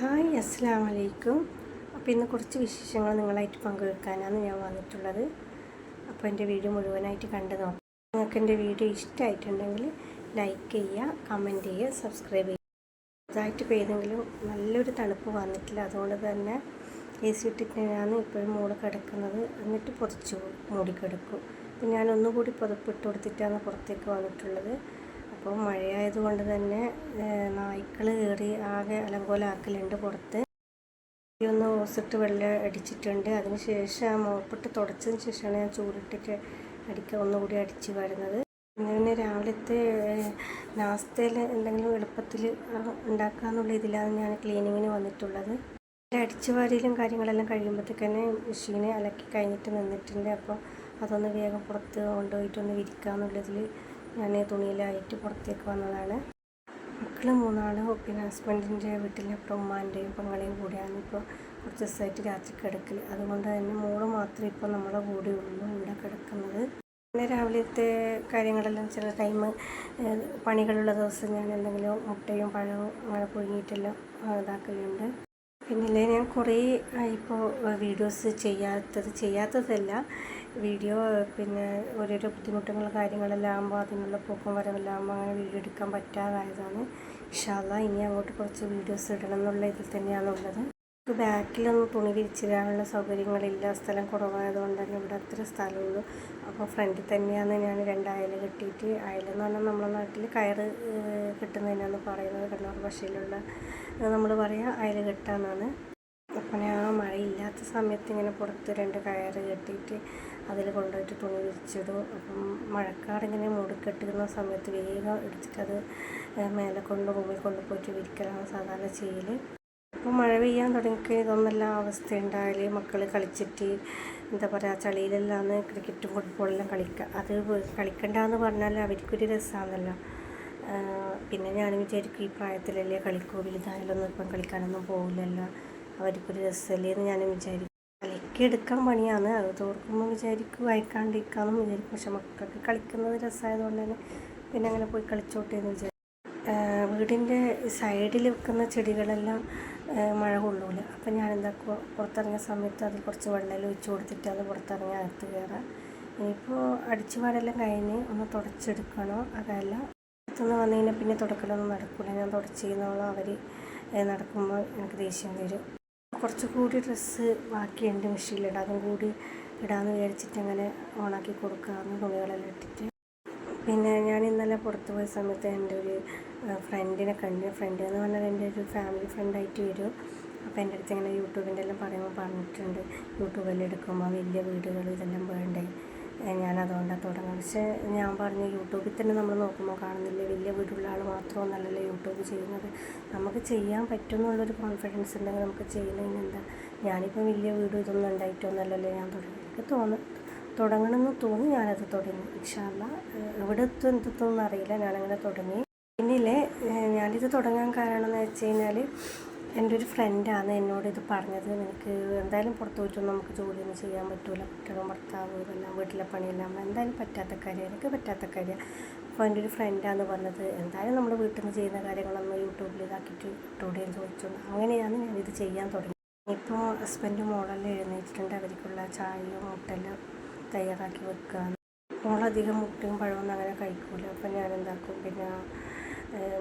Hi അസ്സലാമു അലൈക്കും. അപ്പോൾ ഇന്ന് കുറച്ച് വിശേഷങ്ങൾ നിങ്ങളായിട്ട് പങ്കുവെക്കാനാണ് ഞാൻ വന്നിട്ടുള്ളത്. അപ്പോൾ എൻ്റെ വീഡിയോ മുഴുവനായിട്ട് കണ്ടു നോക്കാം. നിങ്ങൾക്ക് എൻ്റെ വീഡിയോ ഇഷ്ടമായിട്ടുണ്ടെങ്കിൽ ലൈക്ക് ചെയ്യുക, കമൻറ്റ് ചെയ്യുക, സബ്സ്ക്രൈബ് ചെയ്യുക. ഇതായിട്ട് പെയ്തെങ്കിലും നല്ലൊരു തണുപ്പ് വന്നിട്ടില്ല, അതുകൊണ്ട് തന്നെ AC ഇട്ടിട്ടാണ് ഇപ്പോഴും മോള് കിടക്കുന്നത്. എന്നിട്ട് പൊതിച്ച് മൂടിക്കിടക്കും. അപ്പോൾ ഞാൻ ഒന്നുകൂടി പുതപ്പിട്ട് കൊടുത്തിട്ടാണ് പുറത്തേക്ക് വന്നിട്ടുള്ളത്. അപ്പോൾ മഴയായതുകൊണ്ട് തന്നെ നായ്ക്കൾ കയറി ആകെ അലങ്കോലാക്കലുണ്ട് പുറത്ത്. ഒന്ന് ഓസിട്ട് വെള്ളം അടിച്ചിട്ടുണ്ട്. അതിന് ശേഷം മോപ്പിട്ട് തുടച്ചതിന് ശേഷമാണ് ഞാൻ ചൂടിട്ടിട്ട് ഒന്നുകൂടി അടിച്ച് വരുന്നത്. പിന്നെ രാവിലത്തെ നാസ്തയിൽ എന്തെങ്കിലും എളുപ്പത്തിൽ ഉണ്ടാക്കാന്നുള്ള ഇതിലാണ് ഞാൻ ക്ലീനിങ്ങിന് വന്നിട്ടുള്ളത്. അടിച്ചു വാരിയിലും കാര്യങ്ങളെല്ലാം കഴിയുമ്പോഴത്തേക്കന്നെ മെഷീനെ അലക്കി കഴിഞ്ഞിട്ട് നിന്നിട്ടുണ്ട്. അപ്പോൾ അതൊന്ന് വേഗം പുറത്ത് കൊണ്ടുപോയിട്ടൊന്ന് വിരിക്കാമെന്നുള്ളതിൽ ഞാൻ തുണിയിലായിട്ട് പുറത്തേക്ക് വന്നതാണ്. മക്കൾ 3 പിന്നെ ഹസ്ബൻഡിൻ്റെ വീട്ടിലെ ഇപ്പോൾ ഉമ്മാൻ്റെയും പെങ്ങളെയും കൂടിയാണ് ഇപ്പോൾ കുറച്ച് ദിവസമായിട്ട് രാത്രി കിടക്കൽ. അതുകൊണ്ട് തന്നെ മോള് മാത്രമേ ഇപ്പോൾ നമ്മുടെ കൂടെ ഉള്ളൂ ഇവിടെ കിടക്കുന്നത്. പിന്നെ രാവിലത്തെ കാര്യങ്ങളെല്ലാം ചില ടൈം പണികളുള്ള ദിവസം ഞാൻ എന്തെങ്കിലും മുട്ടയും പഴവും അങ്ങനെ പുഴുങ്ങിയിട്ടെല്ലാം ഇതാക്കലുണ്ട്. പിന്നെ ഞാൻ കുറേ ഇപ്പോൾ വീഡിയോസ് ചെയ്യാത്തതല്ല വീഡിയോ പിന്നെ ഓരോരോ ബുദ്ധിമുട്ടുകളും കാര്യങ്ങളെല്ലാം ആകുമ്പോൾ അതിനുള്ള പോക്കും വരവെല്ലാം ആകുമ്പോൾ അങ്ങനെ വീഡിയോ എടുക്കാൻ പറ്റാതായതാണ്. ഇൻഷാ അല്ലാഹ് ഇനി അങ്ങോട്ട് കുറച്ച് വീഡിയോസ് ഇടണം എന്നുള്ള ഇതിൽ തന്നെയാണുള്ളത്. ബാക്കിലൊന്നും തുണി വിരിച്ചിടാനുള്ള സൗകര്യങ്ങളില്ല, സ്ഥലം കുറവായതുകൊണ്ട് തന്നെ ഇവിടെ അത്ര സ്ഥലമുള്ളൂ. അപ്പോൾ ഫ്രണ്ടിൽ തന്നെയാണ് ഞാൻ 2 അയൽ കെട്ടിയിട്ട്, അയലെന്ന് പറഞ്ഞാൽ നമ്മളെ നാട്ടിൽ കയറ് കെട്ടുന്നതിനാണ് പറയുന്നത്. കണ്ണൂർ ഭാഷയിലുള്ള നമ്മൾ പറയുക അയൽ കെട്ടാന്നാണ്. അപ്പം ഞാൻ മഴയില്ലാത്ത സമയത്ത് ഇങ്ങനെ പുറത്ത് 2 കയറ് കെട്ടിയിട്ട് അതിൽ കൊണ്ടുപോയിട്ട് തുണി വിരിച്ചിടും. അപ്പം മഴക്കാറിങ്ങനെ മൂടിക്കെട്ടുന്ന സമയത്ത് വേഗം എടുത്തിട്ടത് മേലെ റൂമിൽ കൊണ്ടുപോയിട്ട് വിരിക്കലാണ് സാധാരണ ചെയ്യൽ. അപ്പോൾ മഴ പെയ്യാൻ തുടങ്ങിയിട്ട് ഇതൊന്നെല്ലാം അവസ്ഥയുണ്ടായാൽ മക്കൾ കളിച്ചിട്ട് എന്താ പറയുക ചളിയിലെല്ലാം ക്രിക്കറ്റും ഫുട്ബോളെല്ലാം കളിക്കുക. അത് കളിക്കണ്ടെന്ന് പറഞ്ഞാൽ അവർക്കൊരു രസമാണല്ലോ. പിന്നെ ഞാൻ വിചാരിക്കും ഈ പ്രായത്തിലല്ലേ കളിക്കൂ, വലുതായാലൊന്നും ഇപ്പം കളിക്കാനൊന്നും പോകില്ലല്ലോ, അവർക്കൊരു രസമല്ലേ എന്ന് ഞാനും വിചാരിക്കും. കളിക്കെടുക്കാൻ പണിയാണ്, അത് തോർക്കുമ്പോൾ വിചാരിക്കും വായിക്കാണ്ടിരിക്കാമെന്നും വിചാരിക്കും. പക്ഷെ മക്കൾക്ക് കളിക്കുന്നത് രസമായതുകൊണ്ട് തന്നെ പിന്നെ അങ്ങനെ പോയി കളിച്ചോട്ടെ എന്ന് വിചാരിക്കും. വീടിൻ്റെ സൈഡിൽ വെക്കുന്ന ചെടികളെല്ലാം മഴ കൊള്ളൂല. അപ്പം ഞാൻ എന്താക്കുക, പുറത്തിറങ്ങിയ സമയത്ത് അതിൽ കുറച്ച് വെള്ളം ഒഴിച്ച് കൊടുത്തിട്ട് അത് പുറത്തിറങ്ങി അകത്ത് കയറാം. ഇനിയിപ്പോൾ അടിച്ചു വാരെല്ലാം കഴിഞ്ഞ് ഒന്ന് തുടച്ചെടുക്കണോ, അതെല്ലാം അടുത്തുനിന്ന് വന്നു കഴിഞ്ഞാൽ പിന്നെ തുടക്കലൊന്നും നടക്കില്ല. ഞാൻ തുടച്ച് ചെയ്യുന്നോളം അവർ നടക്കുമ്പോൾ എനിക്ക് ദേഷ്യം വരും. കുറച്ചുകൂടി ഡ്രസ്സ് ബാക്കിയുണ്ട് മെഷീനിലിടാം, അതും കൂടി ഇടാമെന്ന് വിചാരിച്ചിട്ട് അങ്ങനെ ഓണാക്കി കൊടുക്കാമെന്ന് തുണികളെല്ലാം ഇട്ടിട്ട്. പിന്നെ ഞാൻ ഇന്നലെ പുറത്ത് പോയ സമയത്ത് എൻ്റെ ഒരു ഫ്രണ്ടിനെ കണ്ട്. ഫ്രണ്ട് എന്ന് പറഞ്ഞാൽ എൻ്റെ ഒരു ഫാമിലി ഫ്രണ്ടായിട്ട് വരും. അപ്പോൾ എൻ്റെ അടുത്ത് ഇങ്ങനെ യൂട്യൂബിൻ്റെ എല്ലാം പറഞ്ഞിട്ടുണ്ട്, യൂട്യൂബിൽ എടുക്കുമ്പോൾ വലിയ വീടുകൾ ഇതെല്ലാം വേണ്ടേ, ഞാനതുകൊണ്ടാണ് തുടങ്ങുന്നത്. പക്ഷേ ഞാൻ പറഞ്ഞു യൂട്യൂബിൽ തന്നെ നമ്മൾ നോക്കുമ്പോൾ കാണുന്നില്ലേ, വലിയ വീടുള്ള ആൾ മാത്രമൊന്നല്ലല്ലോ യൂട്യൂബ് ചെയ്യുന്നത്. നമുക്ക് ചെയ്യാൻ പറ്റുമെന്നുള്ളൊരു കോൺഫിഡൻസ് ഉണ്ടെങ്കിൽ നമുക്ക് ചെയ്യുന്നതിന് എന്താ. ഞാനിപ്പോൾ വലിയ വീടും ഇതൊന്നും ഉണ്ടായിട്ടൊന്നല്ലല്ലോ ഞാൻ തുടങ്ങി. എനിക്ക് തുടങ്ങണമെന്ന് തോന്നി, ഞാനത് തുടങ്ങി. ഇൻഷാ അല്ലാഹ് എവിടെ എന്തെത്തുമെന്ന് അറിയില്ല, ഞാനങ്ങനെ തുടങ്ങി. പിന്നില്ലേ ഞാനിത് തുടങ്ങാൻ കാരണം എന്ന് വെച്ച് കഴിഞ്ഞാൽ എൻ്റെ ഒരു ഫ്രണ്ടാണ് എന്നോട് ഇത് പറഞ്ഞത്. എനിക്ക് എന്തായാലും പുറത്ത് പോയിട്ടൊന്നും നമുക്ക് ജോലിയൊന്നും ചെയ്യാൻ പറ്റില്ല, കുട്ടികളും ഭർത്താവും ഇതെല്ലാം വീട്ടിലെ പണിയെല്ലാം എന്തായാലും പറ്റാത്ത കാര്യം, എനിക്ക് പറ്റാത്ത കാര്യം. അപ്പോൾ എൻ്റെ ഒരു ഫ്രണ്ടാണ് പറഞ്ഞത്, എന്തായാലും നമ്മൾ വീട്ടിൽ നിന്ന് ചെയ്യുന്ന കാര്യങ്ങളൊന്നും യൂട്യൂബിൽ ഇതാക്കിയിട്ട് ഇട്ടോടെയും ചോദിച്ചു. അങ്ങനെയാണ് ഞാനിത് ചെയ്യാൻ തുടങ്ങി. ഇപ്പോൾ ഹസ്ബൻഡും മോളെല്ലാം എഴുന്നേറ്റിട്ടുണ്ട്, അവർക്കുള്ള ചായയും മുട്ടെല്ലാം തയ്യാറാക്കി വെക്കുകയാണ്. മോളധികം മുട്ടയും പഴമൊന്നും അങ്ങനെ കഴിക്കൂല. അപ്പം ഞാൻ എന്താക്കും, പിന്നെ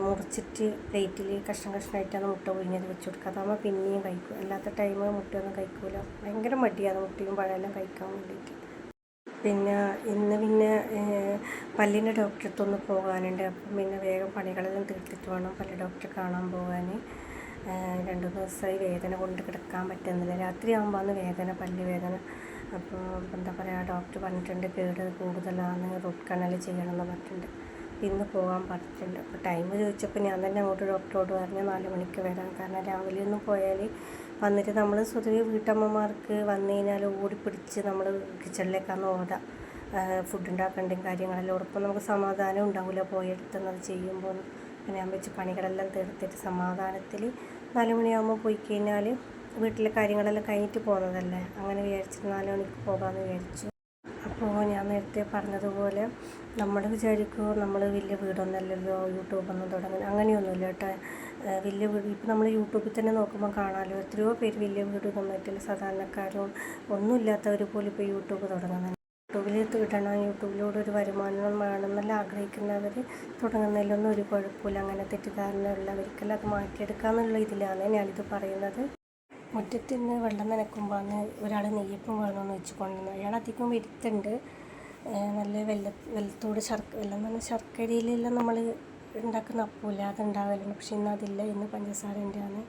മുറിച്ചിട്ട് പ്ലേറ്റിൽ കഷ്ണമായിട്ടാണ് മുട്ട പുഴുങ്ങിയത് വെച്ച് കൊടുക്കുക. അതാകുമ്പോൾ പിന്നെയും കഴിക്കും. അല്ലാത്ത ടൈം മുട്ടയൊന്നും കഴിക്കൂല, ഭയങ്കര മടിയാണ് മുട്ടയും പഴമെല്ലാം കഴിക്കാൻ വേണ്ടിയിട്ട്. പിന്നെ ഇന്ന് പല്ലിൻ്റെ ഡോക്ടറെ അടുത്തൊന്ന് പോകാനുണ്ട്. അപ്പം പിന്നെ വേഗം പണികളെല്ലാം തീർത്തിട്ട് വേണം പല്ല് ഡോക്ടറെ കാണാൻ പോകാൻ. 2 ദിവസമായി വേദന കൊണ്ട് കിടക്കാൻ പറ്റുന്നില്ല. രാത്രി ആകുമ്പോൾ പല്ല് വേദന. അപ്പോൾ എന്താ പറയുക, ഡോക്ടർ പറഞ്ഞിട്ടുണ്ട് കേട് കൂടുതലാണ്, റൂട്ട് കനാൽ ചെയ്യണമെന്ന് പറഞ്ഞിട്ടുണ്ട്. ഇന്ന് പോകാൻ പറഞ്ഞിട്ടുണ്ട്. അപ്പോൾ ടൈം ചോദിച്ചപ്പോൾ ഞാൻ തന്നെ അങ്ങോട്ട് ഡോക്ടറോട് പറഞ്ഞു 4 മണിക്ക് വരാം. കാരണം രാവിലെ ഒന്നും പോയാൽ വന്നിട്ട് നമ്മൾ സ്വതവേ വീട്ടമ്മമാർക്ക് വന്നു കഴിഞ്ഞാൽ ഓടിപ്പിടിച്ച് നമ്മൾ കിച്ചണിലേക്കാണ് ഓടാം, ഫുഡ് ഉണ്ടാക്കേണ്ടയും കാര്യങ്ങളെല്ലാം ഓടുമ്പോൾ നമുക്ക് സമാധാനം ഉണ്ടാവില്ല പോയെടുത്തുന്നത് ചെയ്യുമ്പോൾ. പിന്നെ ഞാൻ വെച്ച് പണികളെല്ലാം തീർത്തിട്ട് സമാധാനത്തിൽ 4 മണിയാകുമ്പോൾ പോയി കഴിഞ്ഞാൽ വീട്ടിലെ കാര്യങ്ങളെല്ലാം കഴിഞ്ഞിട്ട് പോകുന്നതല്ലേ, അങ്ങനെ വിചാരിച്ചിട്ട് 4 മണിക്ക് പോകാമെന്ന് വിചാരിച്ചു. അപ്പോൾ ഞാൻ നേരത്തെ പറഞ്ഞതുപോലെ നമ്മൾ വിചാരിക്കുമോ നമ്മൾ വലിയ വീടൊന്നുമല്ലല്ലോ യൂട്യൂബൊന്നും തുടങ്ങാൻ, അങ്ങനെയൊന്നുമില്ല കേട്ടോ. വലിയ വീട് ഇപ്പോൾ നമ്മൾ യൂട്യൂബിൽ തന്നെ നോക്കുമ്പോൾ കാണാമല്ലോ, എത്രയോ പേര് വലിയ വീട് നന്നായിട്ടില്ല, സാധാരണക്കാരും ഒന്നുമില്ലാത്തവർ പോലും ഇപ്പോൾ യൂട്യൂബ് തുടങ്ങുന്നത്. യൂട്യൂബിൽ ഇടണം, യൂട്യൂബിലൂടെ ഒരു വരുമാനം വേണമെന്നെല്ലാം ആഗ്രഹിക്കുന്നവർ തുടങ്ങുന്നതിലൊന്നും ഒരു കുഴപ്പമില്ല. അങ്ങനെ തെറ്റിദ്ധാരണ ഉള്ളവർക്കെല്ലാം അത് മാറ്റിയെടുക്കാമെന്നുള്ള ഇതിലാണ് ഞാനിത് പറയുന്നത്. മുറ്റത്ത് നിന്ന് വെള്ളം നനയ്ക്കുമ്പോൾ ഒരാൾ നെയ്യപ്പം വേണമെന്ന് വെച്ച് കൊണ്ടുവന്നു. അയാൾ അധികം വരുത്തുണ്ട്, നല്ല വെള്ളത്തോട് വെള്ളം എന്ന് പറഞ്ഞാൽ ശർക്കരയിലെല്ലാം നമ്മൾ ഉണ്ടാക്കുന്ന അപ്പമില്ല, അതുണ്ടാകലുണ്ട്. പക്ഷെ ഇന്ന് അതില്ല, ഇന്ന് പഞ്ചസാരൻ്റെ ആണ്.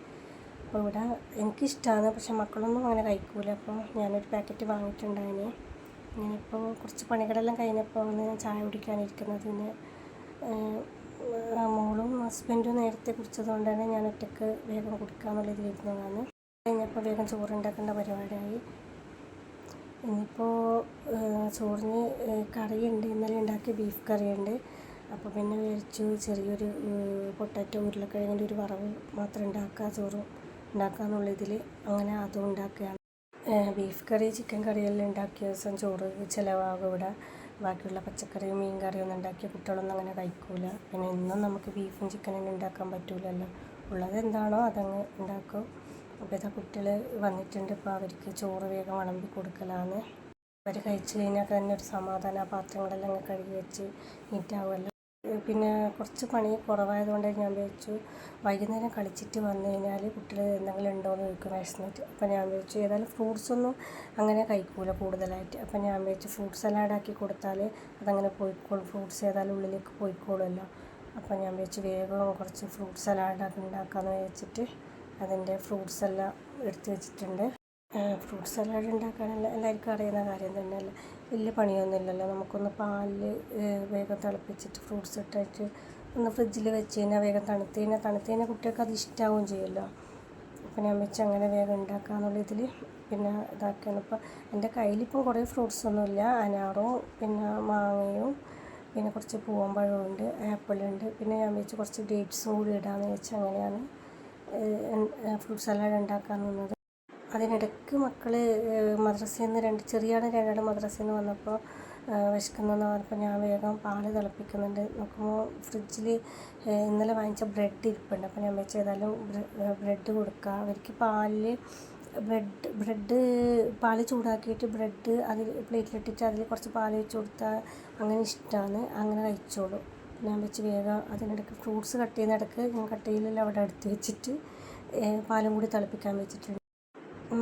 അപ്പോൾ ഇവിടെ എനിക്കിഷ്ടമാണ്, പക്ഷെ മക്കളൊന്നും അങ്ങനെ കഴിക്കൂല. അപ്പോൾ ഞാനൊരു പാക്കറ്റ് വാങ്ങിയിട്ടുണ്ടായിന്. ഞാനിപ്പോൾ കുറച്ച് പണികളെല്ലാം കഴിഞ്ഞപ്പോൾ ഞാൻ ചായ കുടിക്കാനിരിക്കുന്നത്. പിന്നെ മോളും ഹസ്ബൻഡും നേരത്തെ കുടിച്ചതുകൊണ്ട് തന്നെ ഞാൻ ഒറ്റയ്ക്ക് വേഗം കുടിക്കാമെന്നുള്ളതിലിരുന്നതാണ്. കഴിഞ്ഞപ്പോൾ വേഗം ചോറുണ്ടാക്കേണ്ട പരിപാടിയായി. ഇനിയിപ്പോൾ ചോറിന് കറിയുണ്ട്, ഇന്നലെ ഉണ്ടാക്കിയ ബീഫ് കറിയുണ്ട്. അപ്പോൾ പിന്നെ വിചാരിച്ചു ചെറിയൊരു പൊട്ടാറ്റോ ഉരുളക്കിഴങ്ങിൻ്റെ ഒരു വറവ് മാത്രം ഉണ്ടാക്കുക, ചോറും ഉണ്ടാക്കുക ഇതിൽ അങ്ങനെ അതും ഉണ്ടാക്കുകയാണ്. ബീഫ് കറി ചിക്കൻ കറിയെല്ലാം ഉണ്ടാക്കിയ ദിവസം ചോറ് ചിലവാകും ഇവിടെ. ബാക്കിയുള്ള പച്ചക്കറിയും മീൻ കറിയൊന്നും ഉണ്ടാക്കിയ കുട്ടികളൊന്നും അങ്ങനെ കഴിക്കൂല. പിന്നെ ഇന്നും നമുക്ക് ബീഫും ചിക്കനും ഉണ്ടാക്കാൻ പറ്റൂലല്ലോ, ഉള്ളത് എന്താണോ അതങ്ങ് ഉണ്ടാക്കും. അപ്പോൾ ഇതാ കുട്ടികൾ വന്നിട്ടുണ്ട്. ഇപ്പോൾ അവർക്ക് ചോറ് വേഗം വിളമ്പി കൊടുക്കലാണ്. അവർ കഴിച്ച് കഴിഞ്ഞാൽ തന്നെ ഒരു സമാധാനം, ആ പാത്രങ്ങളെല്ലാം അങ്ങ് കഴുകി വെച്ച് നീറ്റാവുമല്ലോ. പിന്നെ കുറച്ച് പണി കുറവായതുകൊണ്ട് ഞാൻ വിചാരിച്ചു വൈകുന്നേരം കളിച്ചിട്ട് വന്നു കഴിഞ്ഞാൽ കുട്ടികൾ എന്തെങ്കിലും ഉണ്ടോ എന്ന് ചോദിക്കും വിശന്നിട്ട്. അപ്പോൾ ഞാൻ വിചാരിച്ചു ഏതായാലും ഫ്രൂട്ട്സൊന്നും അങ്ങനെ കഴിക്കൂല കൂടുതലായിട്ട്. അപ്പോൾ ഞാൻ വിചാരിച്ചു ഫ്രൂട്ട് സലാഡാക്കി കൊടുത്താൽ അതങ്ങനെ പോയിക്കോളും, ഫ്രൂട്ട്സ് ഏതായാലും ഉള്ളിലേക്ക് പോയിക്കോളുമല്ലോ. അപ്പോൾ ഞാൻ വിചാരിച്ചു വേഗം കുറച്ച് ഫ്രൂട്ട് സലാഡൊക്കെ ഉണ്ടാക്കാമെന്ന് വിചാരിച്ചിട്ട് അതിൻ്റെ ഫ്രൂട്ട്സ് എല്ലാം എടുത്ത് വെച്ചിട്ടുണ്ട്. ഫ്രൂട്ട് സലാഡ് ഉണ്ടാക്കാനെല്ലാം എല്ലാവർക്കും അറിയുന്ന കാര്യം തന്നെയല്ലേ, വലിയ പണിയൊന്നുമില്ലല്ലോ. നമുക്കൊന്ന് പാലിൽ വേഗം തിളപ്പിച്ചിട്ട് ഫ്രൂട്ട്സ് ഇട്ടിട്ട് ഒന്ന് ഫ്രിഡ്ജിൽ വെച്ച് കഴിഞ്ഞാൽ വേഗം തണുത്ത് കഴിഞ്ഞാൽ കുട്ടികൾക്ക് അത് ഇഷ്ടമാവുകയും ചെയ്യുമല്ലോ. അപ്പോൾ ഞാൻ വെച്ച് അങ്ങനെ വേഗം ഉണ്ടാക്കാമെന്നുള്ള ഇതിൽ പിന്നെ ഇതാക്കിയാണ്. ഇപ്പോൾ എൻ്റെ കയ്യിലിപ്പം കുറേ ഫ്രൂട്ട്സൊന്നുമില്ല, അനാറും പിന്നെ മാങ്ങയും പിന്നെ കുറച്ച് പൂവമ്പഴവും ഉണ്ട്, ആപ്പിളുണ്ട്. പിന്നെ ഞാൻ വെച്ച് കുറച്ച് ഡേറ്റ്സും കൂടി ഇടാമെന്ന് വെച്ച് അങ്ങനെയാണ് ഫ്രൂട്ട് സലാഡ് ഉണ്ടാക്കാൻ നിന്നത്. അതിനിടയ്ക്ക് മക്കൾ മദ്രസയിൽ നിന്ന് രണ്ടാൾ മദ്രസയിൽ നിന്ന് വന്നപ്പോൾ വിശക്കുന്നെന്ന് പറഞ്ഞപ്പോൾ ഞാൻ വേഗം പാൽ തിളപ്പിക്കുന്നുണ്ട്. നോക്കുമ്പോൾ ഫ്രിഡ്ജിൽ ഇന്നലെ വാങ്ങിച്ച ബ്രെഡ് ഇരിപ്പുണ്ട്. അപ്പോൾ ഞാൻ വെച്ച് ഏതായാലും ബ്രെഡ് കൊടുക്കുക. അവർക്ക് പാൽ ചൂടാക്കിയിട്ട് ബ്രെഡ് അതിൽ പ്ലേറ്റിലിട്ടിട്ട് അതിൽ കുറച്ച് പാൽ വെച്ച് കൊടുത്താൽ അങ്ങനെ ഇഷ്ടമാണ്, അങ്ങനെ കഴിച്ചോളൂ. ഞാൻ വെച്ച് വേഗം അതിനിടയ്ക്ക് ഫ്രൂട്ട്സ് കട്ട് ചെയ്യുന്നിടയ്ക്ക് ഞാൻ കട്ട് അവിടെ എടുത്ത് വെച്ചിട്ട് പാലും കൂടി തിളപ്പിക്കാൻ വെച്ചിട്ടുണ്ട്.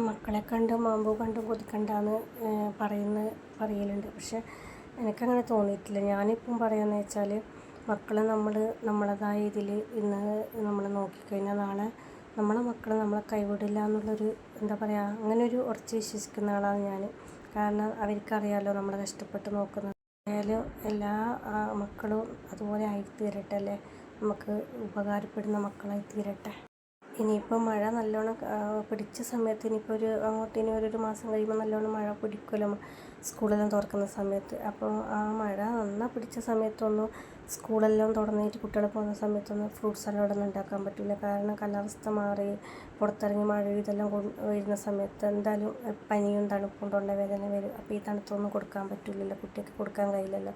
മക്കളെ കണ്ടും മാമ്പൂ കണ്ടും കൊതിക്കണ്ടാന്ന് പറയലുണ്ട്. പക്ഷെ എനിക്കങ്ങനെ തോന്നിയിട്ടില്ല. ഞാനിപ്പം പറയുകയെന്ന് വെച്ചാൽ മക്കളെ നമ്മളതായ ഇതിൽ ഇന്ന് നമ്മൾ നോക്കിക്കഴിഞ്ഞാൽ നാളെ നമ്മളെ മക്കൾ നമ്മളെ കൈവിടില്ല എന്നുള്ളൊരു എന്താ പറയുക, അങ്ങനെ ഒരു ഉറച്ച് വിശ്വസിക്കുന്ന ആളാണ് ഞാൻ. കാരണം അവർക്കറിയാമല്ലോ നമ്മളെ കഷ്ടപ്പെട്ട് നോക്കുന്നത്. ആയാലും എല്ലാ മക്കളും അതുപോലെ ആയിത്തീരട്ടെ അല്ലേ, നമുക്ക് ഉപകാരപ്പെടുന്ന മക്കളായി തീരട്ടെ. ഇനിയിപ്പോൾ മഴ നല്ലോണം പിടിച്ച സമയത്ത് ഇനിയിപ്പോൾ ഇനി ഒരു മാസം കഴിയുമ്പോൾ നല്ലോണം മഴ പിടിക്കുമല്ലോ സ്കൂളെല്ലാം തുറക്കുന്ന സമയത്ത്. അപ്പോൾ ആ മഴ നന്നാ പിടിച്ച സമയത്തൊന്നും സ്കൂളെല്ലാം തുറന്നിട്ട് കുട്ടികൾ പോകുന്ന സമയത്തൊന്നും ഫ്രൂട്ട് സലാഡൊന്നും ഉണ്ടാക്കാൻ പറ്റില്ല. കാരണം കാലാവസ്ഥ മാറി പുറത്തിറങ്ങി മഴ ഇതെല്ലാം വരുന്ന സമയത്ത് എന്തായാലും പനിയും തണുപ്പും തൊണ്ടവേദന വരും. അപ്പോൾ ഈ തണുത്തൊന്നും കൊടുക്കാൻ പറ്റില്ലല്ലോ, കുട്ടിക്ക് കൊടുക്കാൻ കഴിയില്ലല്ലോ.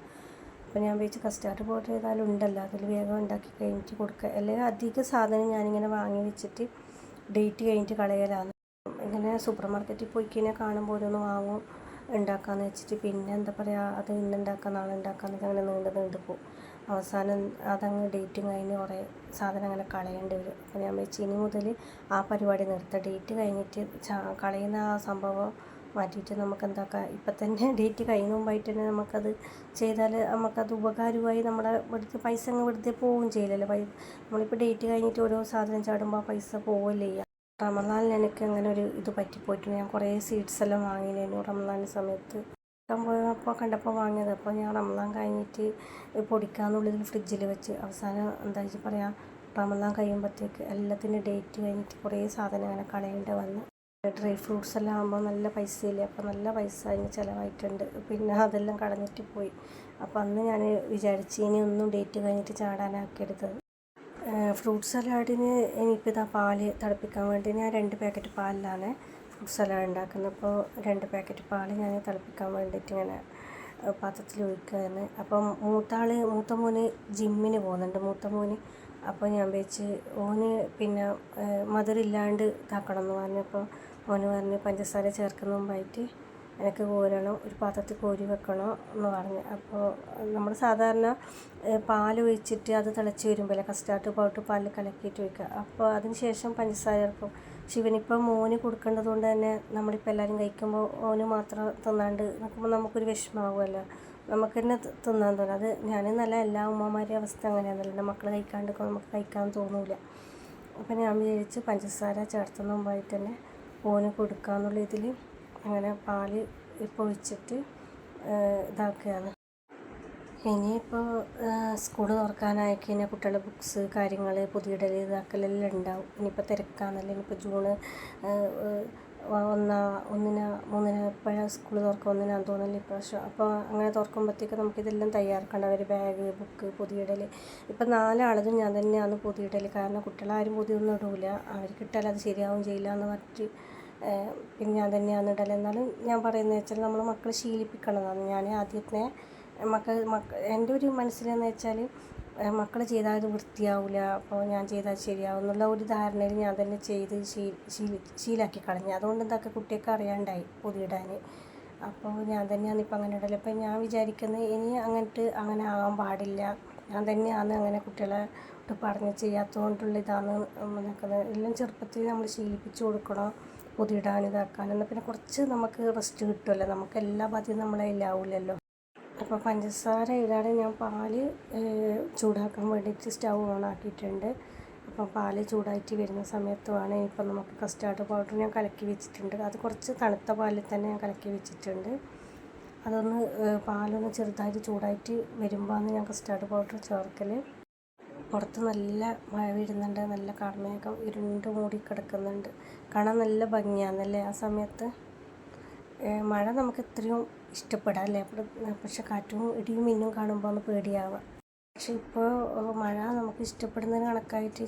അപ്പോൾ ഞാൻ വിചാരിച്ചു കസ്റ്റാർഡ് പൗഡർ ഏതായാലും ഉണ്ടല്ലോ, അതിൽ വേഗം ഉണ്ടാക്കി കഴിഞ്ഞിട്ട് കൊടുക്കുക. അല്ലെങ്കിൽ അധിക സാധനം ഞാനിങ്ങനെ വാങ്ങി വെച്ചിട്ട് ഡേറ്റ് കഴിഞ്ഞിട്ട് കളയലാണ്. ഇങ്ങനെ സൂപ്പർ മാർക്കറ്റിൽ പോയി കഴിഞ്ഞാൽ കാണുമ്പോൾ ഓരോന്ന് വാങ്ങും ഉണ്ടാക്കാമെന്ന് വെച്ചിട്ട്. പിന്നെ എന്താ പറയുക, അത് ഇന്നുണ്ടാക്കാം നാളെ ഉണ്ടാക്കാമെന്നൊക്കെ അങ്ങനെ നീണ്ടു പോകും. അവസാനം അതങ്ങ് ഡേറ്റും കഴിഞ്ഞ് കുറേ സാധനം അങ്ങനെ കളയേണ്ടി വരും. അപ്പോൾ ഞാൻ വെച്ച് ഇനി മുതൽ ആ പരിപാടി നിർത്താം. ഡേറ്റ് കഴിഞ്ഞിട്ട് കളയുന്ന ആ സംഭവം മാറ്റിയിട്ട് നമുക്ക് എന്താക്കാം, ഇപ്പം തന്നെ ഡേറ്റ് കഴിയുന്ന മുമ്പായിട്ട് തന്നെ നമുക്കത് ചെയ്താൽ നമുക്കത് ഉപകാരമായി. നമ്മളെ വെറുതെ പൈസ അങ്ങ് വെറുതെ പോവുകയും ചെയ്യില്ലല്ലോ. നമ്മളിപ്പോൾ ഡേറ്റ് കഴിഞ്ഞിട്ട് ഓരോ സാധനം ചാടുമ്പോൾ ആ പൈസ പോവുകയല്ലേ ചെയ്യുക. റമദാനിൽ എനിക്ക് അങ്ങനെ ഒരു ഇത് പറ്റിപ്പോയിട്ടുണ്ട്. ഞാൻ കുറേ സ്വീറ്റ്സ് എല്ലാം വാങ്ങിയിരുന്നു റമദാൻ സമയത്ത്. പോയപ്പോൾ കണ്ടപ്പോൾ വാങ്ങിയത്. അപ്പോൾ ഞാൻ റമദാൻ കഴിഞ്ഞിട്ട് പൊടിക്കാന്നുള്ളിൽ ഫ്രിഡ്ജിൽ വെച്ച് അവസാനം എന്താ വെച്ചാൽ പറയാം, റമദാൻ കഴിയുമ്പോഴത്തേക്ക് എല്ലാത്തിനും ഡേറ്റ് കഴിഞ്ഞിട്ട് കുറേ സാധനം അങ്ങനെ കളയേണ്ടി വന്നു. ഡ്രൈ ഫ്രൂട്ട്സ് എല്ലാം ആകുമ്പോൾ നല്ല പൈസയില്ലേ, അപ്പോൾ നല്ല പൈസ അതിന് ചിലവായിട്ടുണ്ട്. പിന്നെ അതെല്ലാം കളഞ്ഞിട്ട് പോയി. അപ്പോൾ അന്ന് ഞാൻ വിചാരിച്ച് ഇനി ഒന്നും ഡേറ്റ് കഴിഞ്ഞിട്ട് ചാടാനാക്കരുത്. ഫ്രൂട്ട് സലാഡിന് ഇനിയിപ്പോൾ ഇതാ പാല് തിളപ്പിക്കാൻ വേണ്ടി ഞാൻ 2 പാക്കറ്റ് പാലിലാണ് ഫ്രൂട്ട് സലാഡ് ഉണ്ടാക്കുന്നത്. അപ്പോൾ 2 പാക്കറ്റ് പാൽ ഞാൻ തിളപ്പിക്കാൻ വേണ്ടിയിട്ട് ഇങ്ങനെ പാത്രത്തിൽ ഒഴിക്കുകയാണ്. അപ്പം മൂത്ത മോന് ജിമ്മിന് പോകുന്നുണ്ട്. മൂത്ത മോന് അപ്പോൾ ഞാൻ വെച്ച് ഓന് പിന്നെ മധുരമില്ലാണ്ട് ഇതാക്കണം എന്ന് പറഞ്ഞപ്പോൾ ഓന് പറഞ്ഞ് പഞ്ചസാര ചേർക്കുന്ന മുമ്പായിട്ട് എനിക്ക് കോരണം, ഒരു പാത്രത്തിൽ കോരി വെക്കണം എന്ന് പറഞ്ഞു. അപ്പോൾ നമ്മൾ സാധാരണ പാൽ ഒഴിച്ചിട്ട് അത് തിളച്ച് വരുമ്പോൾ കസ്റ്റാർഡ് പൗഡർ പാലിൽ കലക്കിയിട്ട് വയ്ക്കുക. അപ്പോൾ അതിന് ശേഷം പഞ്ചസാര ചേർക്കും. പക്ഷെ ഇവനിപ്പോൾ മോന് കൊടുക്കേണ്ടത് കൊണ്ട് തന്നെ നമ്മളിപ്പോൾ എല്ലാവരും കഴിക്കുമ്പോൾ ഓന് മാത്രം തിന്നാണ്ട് നിൽക്കുമ്പോൾ നമുക്കൊരു വിഷമമാകുമല്ലോ, നമുക്ക് തന്നെ തിന്നാൻ തോന്നും. അത് ഞാൻ നല്ല എല്ലാ ഉമ്മമാരുടെ അവസ്ഥ അങ്ങനെയാണല്ലോ, എൻ്റെ മക്കൾ കഴിക്കാണ്ടിരിക്കുമ്പോൾ നമുക്ക് കഴിക്കാൻ തോന്നില്ല. അപ്പം ഞാൻ വിചാരിച്ച് പഞ്ചസാര ചേർത്തുന്ന മുമ്പായിട്ട് തന്നെ ഓന് കൊടുക്കാമെന്നുള്ള ഇതിൽ അങ്ങനെ പാല് ഇപ്പോൾ ഒഴിച്ചിട്ട് ഇതാക്കുകയാണ്. ഇനിയിപ്പോൾ സ്കൂൾ തുറക്കാനായി കഴിഞ്ഞാൽ കുട്ടികളുടെ ബുക്സ് കാര്യങ്ങൾ പുതിയിടൽ ഇതാക്കലെല്ലാം ഉണ്ടാവും. ഇനിയിപ്പോൾ തിരക്കാന്നല്ലേ, ഇനിയിപ്പോൾ ജൂണ് 3 എപ്പോഴാണ് സ്കൂൾ തുറക്കുക, 1 തോന്നല്ലേ ഇപ്രാവശ്യം. അപ്പോൾ അങ്ങനെ തുറക്കുമ്പോഴത്തേക്ക് നമുക്കിതെല്ലാം തയ്യാറാക്കേണ്ട. അവർ ബാഗ്, ബുക്ക്, പൊതിയിടൽ. ഇപ്പം 4 ആളതും ഞാൻ തന്നെയാണ് പൊതിയിടൽ. കാരണം കുട്ടികളാരും പൊതിയൊന്നും ഇടൂല, അവർക്ക് ഇട്ടാൽ അത് ശരിയാവും ചെയ്യില്ല എന്ന് പറഞ്ഞിട്ട് പിന്നെ ഞാൻ തന്നെയാണ് ഇടൽ. എന്നാലും ഞാൻ പറയുന്നത് വെച്ചാൽ നമ്മൾ മക്കളെ ശീലിപ്പിക്കണമെന്നാണ്. ഞാൻ ആദ്യത്തെ എൻ്റെ ഒരു മനസ്സിലെന്ന് വെച്ചാൽ മക്കൾ ചെയ്താൽ അത് വൃത്തിയാവില്ല, അപ്പോൾ ഞാൻ ചെയ്താൽ ശരിയാവും എന്നുള്ള ഒരു ധാരണയിൽ ഞാൻ തന്നെ ചെയ്ത് ശീലാക്കി കളഞ്ഞു. അതുകൊണ്ട് എന്താക്കുക, കുട്ടിയൊക്കെ അറിയാണ്ടായി പൊതിയിടാൻ. അപ്പോൾ ഞാൻ തന്നെയാണ് ഇപ്പം അങ്ങനെ ഇടൽ. അപ്പം ഞാൻ വിചാരിക്കുന്നത് ഇനി അങ്ങനെ ആകാൻ പാടില്ല. ഞാൻ തന്നെയാണ് അങ്ങനെ കുട്ടികളെ പറഞ്ഞ് ചെയ്യാത്തതുകൊണ്ടുള്ള ഇതാണ് നിൽക്കുന്നത്. എല്ലാം ചെറുപ്പത്തിൽ നമ്മൾ ശീലിപ്പിച്ച് കൊടുക്കണം പൊതിയിടാൻ ഇതാക്കാൻ. എന്നാൽ പിന്നെ കുറച്ച് നമുക്ക് റെസ്റ്റ് കിട്ടുമല്ലോ, നമുക്ക് എല്ലാ ബാധ്യതയും നമ്മളെ ഇല്ലാവില്ലല്ലോ. അപ്പോൾ പഞ്ചസാര ഇടാതെ ഞാൻ പാല് ചൂടാക്കാൻ വേണ്ടിയിട്ട് സ്റ്റൗ ഓൺ ആക്കിയിട്ടുണ്ട്. അപ്പോൾ പാല് ചൂടായിട്ട് വരുന്ന സമയത്തുമാണ് ഇപ്പം നമുക്ക് കസ്റ്റാർഡ് പൗഡർ ഞാൻ കലക്കി വെച്ചിട്ടുണ്ട്. അത് കുറച്ച് തണുത്ത പാലിൽ തന്നെ ഞാൻ കലക്കി വെച്ചിട്ടുണ്ട്. അതൊന്ന് പാലൊന്ന് ചെറുതായിട്ട് ചൂടായിട്ട് വരുമ്പോഴാണ് ഞാൻ കസ്റ്റാർഡ് പൗഡർ ചേർക്കൽ. പുറത്ത് നല്ല മഴ വരുന്നുണ്ട്, നല്ല കാർമേഘം ഇരുണ്ട് മൂടി കിടക്കുന്നുണ്ട്. കാണാൻ നല്ല ഭംഗിയാണല്ലേ ആ സമയത്ത്. മഴ നമുക്ക് എത്രയും ഇഷ്ടപ്പെടാം അല്ലേ, പക്ഷെ കാറ്റും ഇടിയും മിന്നും കാണുമ്പോൾ ഒന്ന് പേടിയാവുക. പക്ഷെ ഇപ്പോൾ മഴ നമുക്ക് ഇഷ്ടപ്പെടുന്നതിന് കണക്കായിട്ട്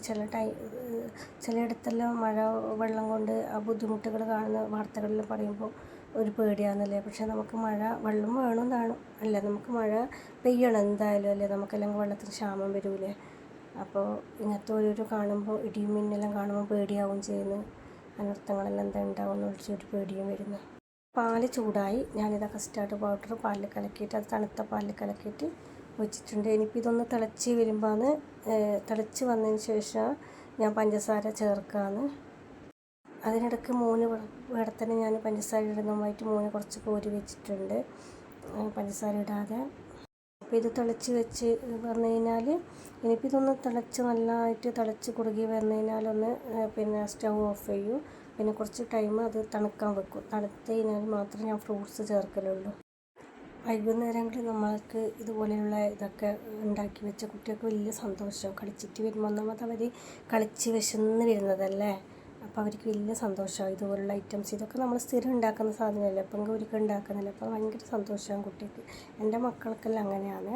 ചിലയിടത്തെല്ലാം മഴ വെള്ളം കൊണ്ട് ആ ബുദ്ധിമുട്ടുകൾ കാണുന്ന വാർത്തകളെല്ലാം പറയുമ്പോൾ ഒരു പേടിയാണെന്നല്ലേ. പക്ഷെ നമുക്ക് വെള്ളം വേണമെന്നാണ് അല്ല, നമുക്ക് മഴ പെയ്യണം എന്തായാലും അല്ലേ, നമുക്കെല്ലാം വെള്ളത്തിന് ക്ഷാമം വരൂലേ. അപ്പോൾ ഇങ്ങനത്തെ ഓരോരോ കാണുമ്പോൾ ഇടിയും മിന്നെല്ലാം കാണുമ്പോൾ പേടിയാവും ചെയ്യുന്നു. അനർത്ഥങ്ങളെല്ലാം എന്താ ഉണ്ടാവുമെന്ന് വിളിച്ചൊരു പേടിയും വരുന്നു. പാല് ചൂടായി, ഞാനിതാ കസ്റ്റാർഡ് പൗഡർ പാലിൽ കലക്കിയിട്ട് അത് തണുത്ത പാലിൽ കലക്കിയിട്ട് വെച്ചിട്ടുണ്ട്. ഇനിയിപ്പോൾ ഇതൊന്ന് തിളച്ച് വരുമ്പോഴാണ്, തിളച്ച് വന്നതിന് ശേഷം ഞാൻ പഞ്ചസാര ചേർക്കാമെന്ന്. അതിനിടയ്ക്ക് ഇവിടെ തന്നെ ഞാൻ പഞ്ചസാര ഇടുന്നതുമായിട്ട് കുറച്ച് കോരി വെച്ചിട്ടുണ്ട് പഞ്ചസാര ഇടാതെ. അപ്പോൾ ഇത് തിളച്ച് വന്നു കഴിഞ്ഞാൽ ഇനിയിപ്പോൾ ഇതൊന്ന് നല്ലതായിട്ട് തിളച്ച് കുറുകി വന്നു കഴിഞ്ഞാലൊന്ന് പിന്നെ സ്റ്റൗ ഓഫ് ചെയ്യും. പിന്നെ കുറച്ച് ടൈം അത് തണുക്കാൻ വെക്കും. തണുത്ത് കഴിഞ്ഞാൽ മാത്രമേ ഞാൻ ഫ്രൂട്ട്സ് ചേർക്കലുള്ളൂ. വൈകുന്നേരങ്ങളിൽ നമ്മൾക്ക് ഇതുപോലെയുള്ള ഇതൊക്കെ ഉണ്ടാക്കി വെച്ച കുട്ടികൾക്ക് വലിയ സന്തോഷവും. കളിച്ചിട്ട് വരുമ്പോൾ ഒന്നാമത് അവർ കളിച്ച് വിശന്ന് വരുന്നതല്ലേ, അപ്പോൾ അവർക്ക് വലിയ സന്തോഷമാണ് ഇതുപോലുള്ള ഐറ്റംസ്. ഇതൊക്കെ നമ്മൾ സ്ഥിരം ഉണ്ടാക്കുന്ന സാധനമല്ലേ, അപ്പം ഒരിക്കൽ ഉണ്ടാക്കുന്നില്ല. അപ്പോൾ ഭയങ്കര സന്തോഷമാണ് കുട്ടിക്ക്. എൻ്റെ മക്കൾക്കെല്ലാം അങ്ങനെയാണ്.